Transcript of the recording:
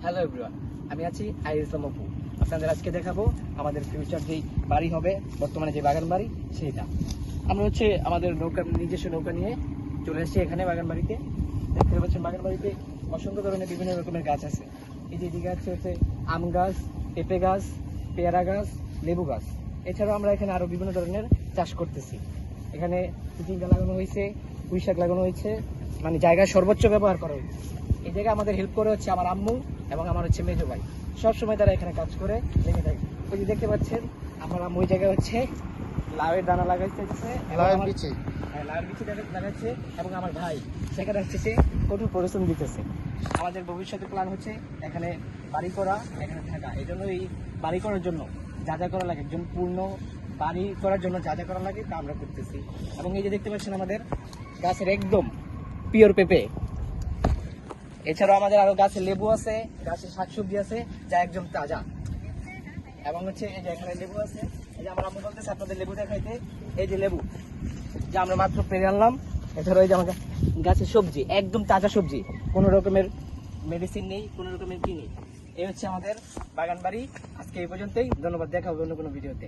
Hello everyone, আমি আছি ইসলাম অপু। আপনাদের আজকে দেখাবো আমাদের ফিউচার যেই বাড়ি হবে, বর্তমানে যে বাগান বাড়ি সেইটা। আমরা আমাদের নিজস্ব নৌকা নিয়ে চলে এসেছি এখানে বাগান বাড়িতে। দেখতে পাচ্ছেন বাগান বাড়িতে অসংখ্য ধরনের বিভিন্ন রকমের গাছ আছে। এই যে এদিকে হচ্ছে আম গাছ, পেঁপে গাছ, পেয়ারা গাছ, লেবু গাছ। এছাড়াও আমরা এখানে আরো বিভিন্ন ধরনের চাষ করতেছি। এখানে চিচিঙ্গা লাগানো হয়েছে, পুঁই শাক লাগানো হয়েছে, মানে জায়গার সর্বোচ্চ ব্যবহার করা হয়েছে। এই জায়গায় আমাদের হেল্প করে আমার আম্মু এবং আমার মেজো ভাই। সবসময় তারা এখানে কাজ করে লেগে থাকে। ওই যে দেখতে পাচ্ছেন আমার আম্মু ওই জায়গায় লাউয়ের দানা লাগাইছে, লাউয়ের বিচি লাগাচ্ছে, এবং আমার ভাই সেখানে কঠোর পরিশ্রম দিতেছে। আমাদের ভবিষ্যতের প্ল্যান হচ্ছে এখানে বাড়ি করা, এখানে থাকা। এই জন্য এই বাড়ি করার জন্য যা যা করা লাগে, একজন পূর্ণ বাড়ি করার জন্য যা যা করা লাগে তা আমরা করতেছি। এবং এই যে দেখতে পাচ্ছেন আমাদের গাছের একদম পিওর পেঁপে। এছাড়াও আমাদের আরো গাছের লেবু আছে, গাছের শাকসবজি আছে যা একদম তাজা। এবং এই যে এখানে লেবু আছে। এই যে আমার আম্মু বলতেছে আপনাদের লেবু দেখাইতে। এই যে লেবু যা আমরা মাত্র পেরে আনলাম। এছাড়াও এই যে আমাদের গাছের সবজি একদম তাজা সবজি, কোনো রকমের মেডিসিন নেই, কোনো রকমের কি নেই। এই হচ্ছে আমাদের বাগান বাড়ি। আজকে এই পর্যন্তই, ধন্যবাদ। দেখা হবে অন্য কোনো ভিডিওতে।